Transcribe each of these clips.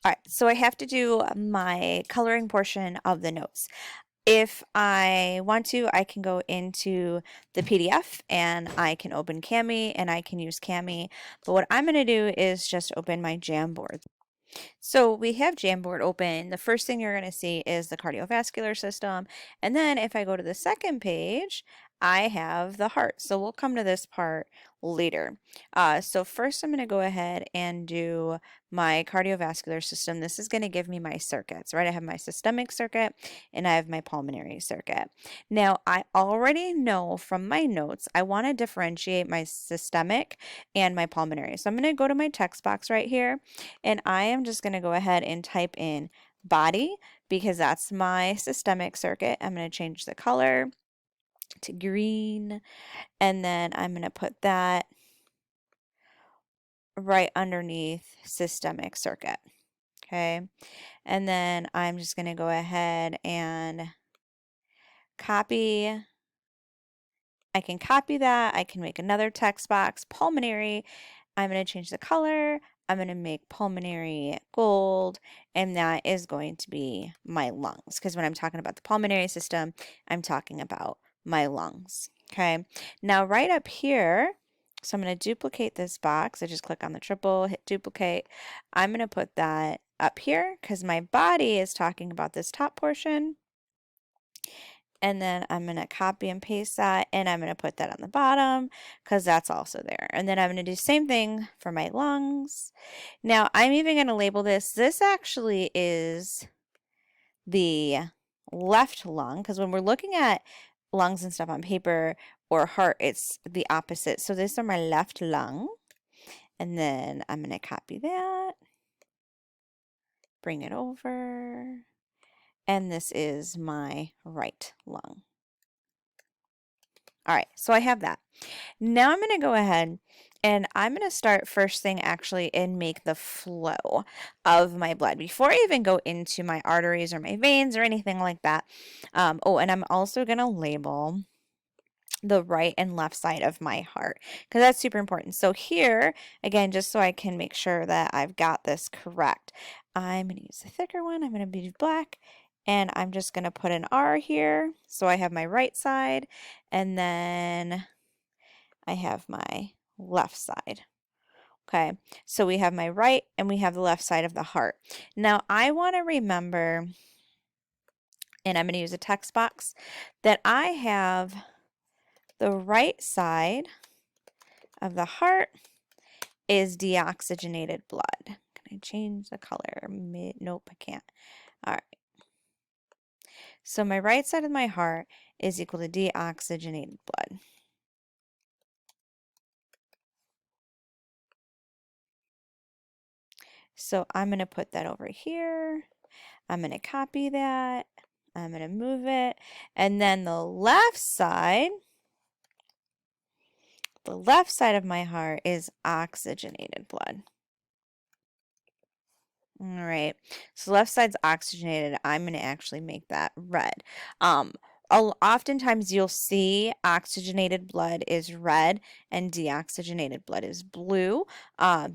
All right, so I have to do my coloring portion of the notes. If I want to, I can go into the PDF and I can open Cami and I can use Cami. But what I'm going to do is just open my Jamboard. So we have Jamboard open. The first thing you're going to see is the cardiovascular system. And then if I go to the second page, I have the heart. So we'll come to this part later. So first I'm going to go ahead and do my cardiovascular system. This is going to give me my circuits, right? I have my systemic circuit and I have my pulmonary circuit. Now I already know from my notes, I want to differentiate my systemic and my pulmonary. So I'm going to go to my text box right here and I am just going to go ahead and type in body because that's my systemic circuit. I'm going to change the color to green and then I'm going to put that right underneath systemic circuit. Okay. And then I'm just going to go ahead and copy. I can copy that. I can make another text box, pulmonary. I'm going to change the color. I'm going to make pulmonary gold, and that is going to be my lungs. Because when I'm talking about the pulmonary system, I'm talking about my lungs. Okay. Now, right up here, so I'm going to duplicate this box. I just click on the triple, hit duplicate. I'm going to put that up here because my body is talking about this top portion. And then I'm going to copy and paste that and I'm going to put that on the bottom because that's also there. And then I'm going to do the same thing for my lungs. Now I'm even going to label this. This actually is the left lung because when we're looking at lungs and stuff on paper or heart, it's the opposite. So this is my left lung. And then I'm going to copy that, bring it over, and this is my right lung. All right, so I have that. Now I'm going to go ahead and I'm going to start first thing actually and make the flow of my blood before I even go into my arteries or my veins or anything like that. Oh, and I'm also going to label the right and left side of my heart because that's super important. So here, again, just so I can make sure that I've got this correct, I'm going to use the thicker one. I'm going to be black. And I'm just going to put an R here. So I have my right side and then I have my left side. Okay, so we have my right and we have the left side of the heart. Now I want to remember, and I'm going to use a text box, that I have the right side of the heart is deoxygenated blood. Can I change the color? Nope, I can't. All right. So my right side of my heart is equal to deoxygenated blood. So I'm going to put that over here. I'm going to copy that. I'm going to move it. And then the left side of my heart is oxygenated blood. All right, so left side's oxygenated. I'm going to actually make that red. Oftentimes you'll see oxygenated blood is red and deoxygenated blood is blue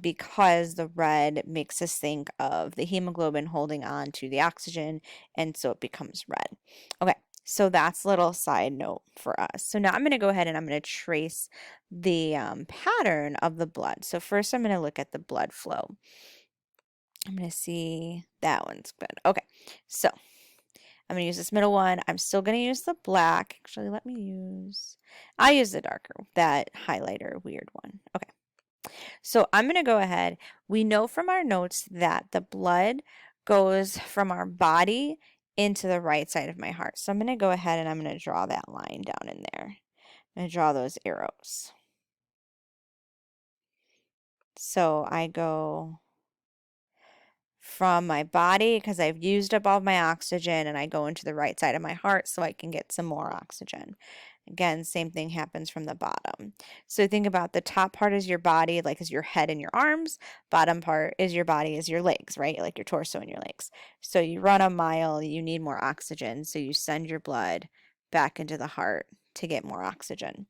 because the red makes us think of the hemoglobin holding on to the oxygen and so it becomes red. Okay, so that's a little side note for us. So now I'm going to go ahead and I'm going to trace the pattern of the blood. So first I'm going to look at the blood flow. I'm going to see that one's good. Okay, so I'm going to use this middle one. I'm still going to use the black. Actually, I use the darker, that highlighter weird one. Okay, so I'm going to go ahead. We know from our notes that the blood goes from our body into the right side of my heart. So I'm going to go ahead and I'm going to draw that line down in there. I'm going to draw those arrows. So I go from my body because I've used up all my oxygen and I go into the right side of my heart so I can get some more oxygen. Again, same thing happens from the bottom. So think about the top part is your body, like is your head and your arms. Bottom part is your body, is your legs, right? Like your torso and your legs. So you run a mile, you need more oxygen. So you send your blood back into the heart to get more oxygen.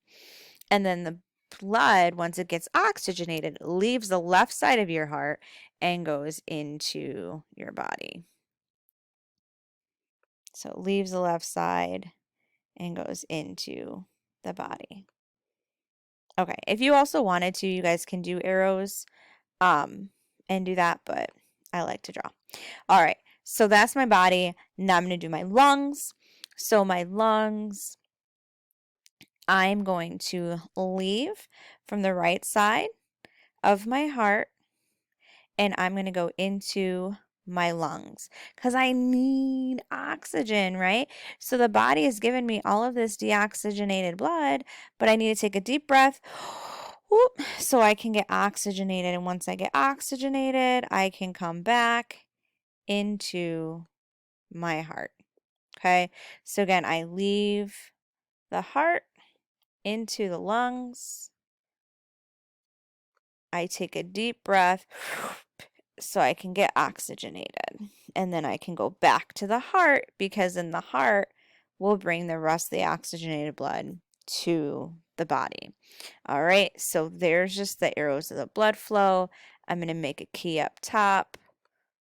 And then the blood, once it gets oxygenated, leaves the left side of your heart and goes into your body. So it leaves the left side and goes into the body. Okay, if you also wanted to, you guys can do arrows and do that, but I like to draw. All right, so that's my body. Now I'm going to do my lungs. So my lungs, I'm going to leave from the right side of my heart, and I'm going to go into my lungs because I need oxygen, right? So the body has given me all of this deoxygenated blood, but I need to take a deep breath so I can get oxygenated. And once I get oxygenated, I can come back into my heart. Okay, so again, I leave the heart into the lungs. I take a deep breath so I can get oxygenated. And then I can go back to the heart because in the heart, we'll bring the rest of the oxygenated blood to the body. All right, so there's just the arrows of the blood flow. I'm going to make a key up top.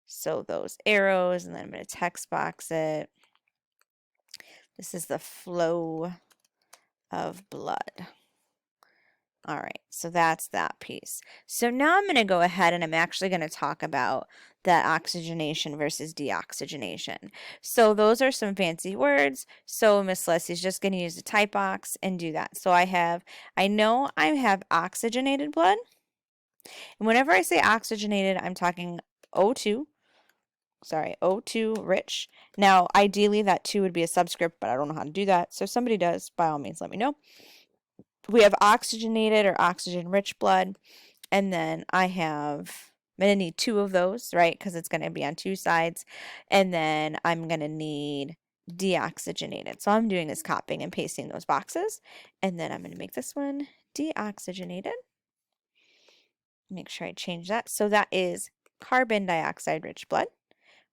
So those arrows, and then I'm going to text box it. This is the flow of blood. All right, so that's that piece. So now I'm going to go ahead and I'm actually going to talk about that oxygenation versus deoxygenation. So those are some fancy words. So Miss Leslie's just going to use the type box and do that. So I know I have oxygenated blood. And whenever I say oxygenated, I'm talking O2. Sorry, O2 rich. Now, ideally that 2 would be a subscript, but I don't know how to do that. So if somebody does, by all means, let me know. We have oxygenated or oxygen-rich blood, and then I'm going to need 2 of those, right, because it's going to be on 2 sides, and then I'm going to need deoxygenated. So I'm doing is copying and pasting those boxes, and then I'm going to make this one deoxygenated. Make sure I change that. So that is carbon dioxide-rich blood,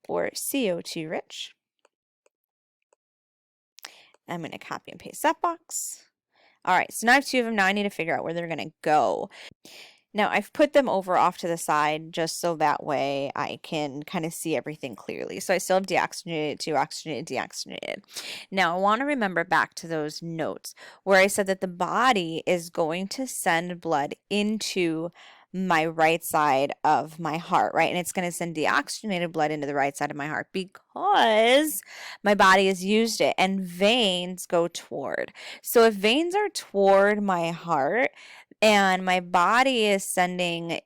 or CO2 rich. I'm going to copy and paste that box. All right, so now I have 2 of them. Now I need to figure out where they're going to go. Now I've put them over off to the side just so that way I can kind of see everything clearly. So I still have deoxygenated, deoxygenated, deoxygenated. Now I want to remember back to those notes where I said that the body is going to send blood into my right side of my heart, right? And it's going to send deoxygenated blood into the right side of my heart because my body has used it, and veins go toward. So if veins are toward my heart and my body is sending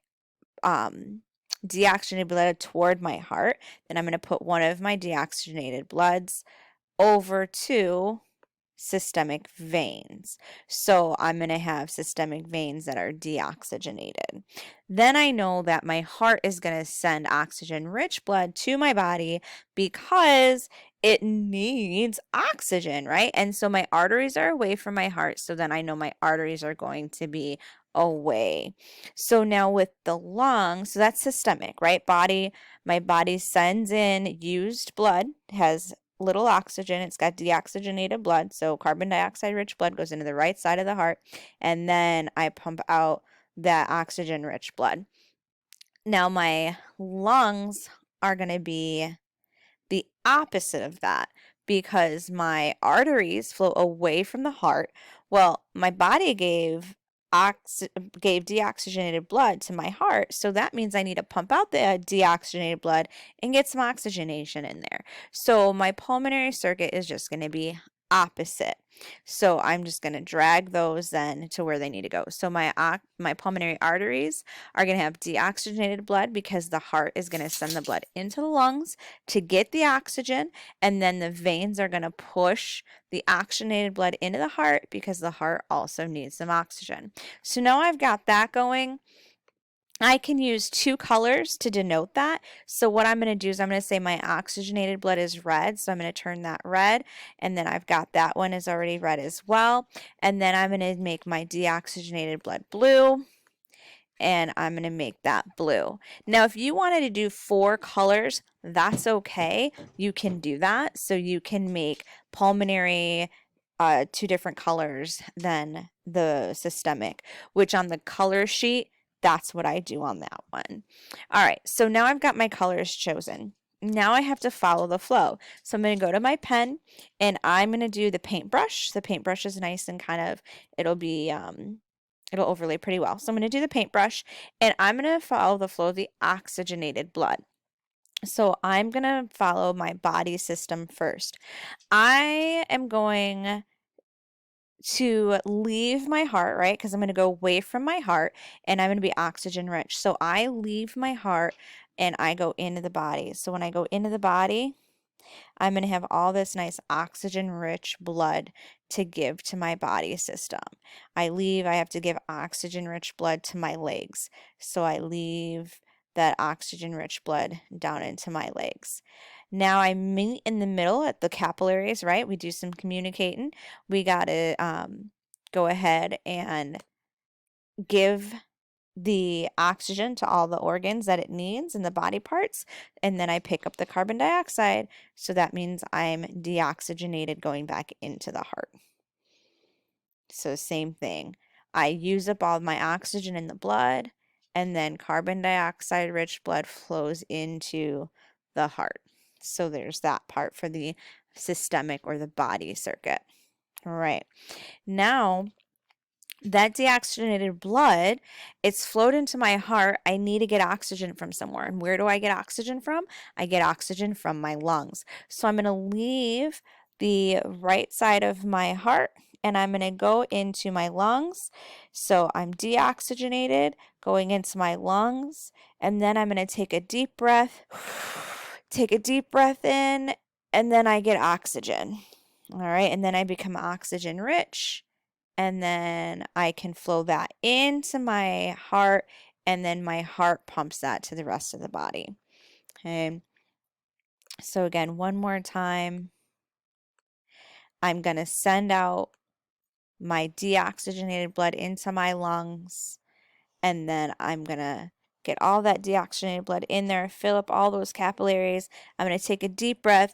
deoxygenated blood toward my heart, then I'm going to put one of my deoxygenated bloods over to systemic veins. So I'm going to have systemic veins that are deoxygenated. Then I know that my heart is going to send oxygen-rich blood to my body because it needs oxygen, right? And so my arteries are away from my heart, so then I know my arteries are going to be away. So now with the lungs, so that's systemic, right? My body sends in used blood, has little oxygen. It's got deoxygenated blood, so carbon dioxide rich blood goes into the right side of the heart, and then I pump out that oxygen rich blood. Now my lungs are going to be the opposite of that because my arteries flow away from the heart. Well, my body gave deoxygenated blood to my heart, so that means I need to pump out the deoxygenated blood and get some oxygenation in there. So my pulmonary circuit is just going to be opposite. So I'm just going to drag those then to where they need to go. So my pulmonary arteries are going to have deoxygenated blood because the heart is going to send the blood into the lungs to get the oxygen, and then the veins are going to push the oxygenated blood into the heart because the heart also needs some oxygen. So now I've got that going. I can use 2 colors to denote that. So what I'm going to do is I'm going to say my oxygenated blood is red. So I'm going to turn that red. And then I've got that one is already red as well. And then I'm going to make my deoxygenated blood blue. And I'm going to make that blue. Now, if you wanted to do 4 colors, that's okay. You can do that. So you can make pulmonary two different colors than the systemic, which on the color sheet, that's what I do on that one. All right, so now I've got my colors chosen. Now I have to follow the flow. So I'm going to go to my pen and I'm going to do the paintbrush. The paintbrush is nice and kind of, it'll be, it'll overlay pretty well. So I'm going to do the paintbrush and I'm going to follow the flow of the oxygenated blood. So I'm going to follow my body system first. I am going to leave my heart, right? Because I'm going to go away from my heart and I'm going to be oxygen rich. So I leave my heart and I go into the body. So when I go into the body, I'm going to have all this nice oxygen rich blood to give to my body system. I have to give oxygen rich blood to my legs. So I leave that oxygen rich blood down into my legs. Now I meet in the middle at the capillaries, right? We do some communicating. We got to go ahead and give the oxygen to all the organs that it needs in the body parts, and then I pick up the carbon dioxide, so that means I'm deoxygenated going back into the heart. So same thing. I use up all my oxygen in the blood, and then carbon dioxide rich blood flows into the heart. So there's that part for the systemic or the body circuit. All right. Now that deoxygenated blood, it's flowed into my heart. I need to get oxygen from somewhere. And where do I get oxygen from? I get oxygen from my lungs. So I'm going to leave the right side of my heart and I'm going to go into my lungs. So I'm deoxygenated going into my lungs. And then I'm going to take a deep breath, take a deep breath in, and then I get oxygen. All right. And then I become oxygen rich. And then I can flow that into my heart, and then my heart pumps that to the rest of the body. Okay. So again, one more time, I'm going to send out my deoxygenated blood into my lungs, and then I'm going to get all that deoxygenated blood in there, fill up all those capillaries. I'm going to take a deep breath,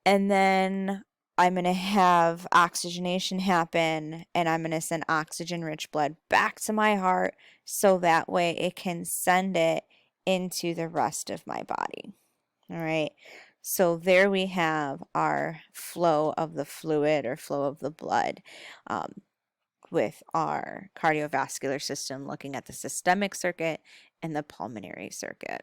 and then I'm going to have oxygenation happen, and I'm going to send oxygen-rich blood back to my heart so that way it can send it into the rest of my body. All right. So there we have our flow of the fluid or flow of the blood with our cardiovascular system, looking at the systemic circuit and the pulmonary circuit.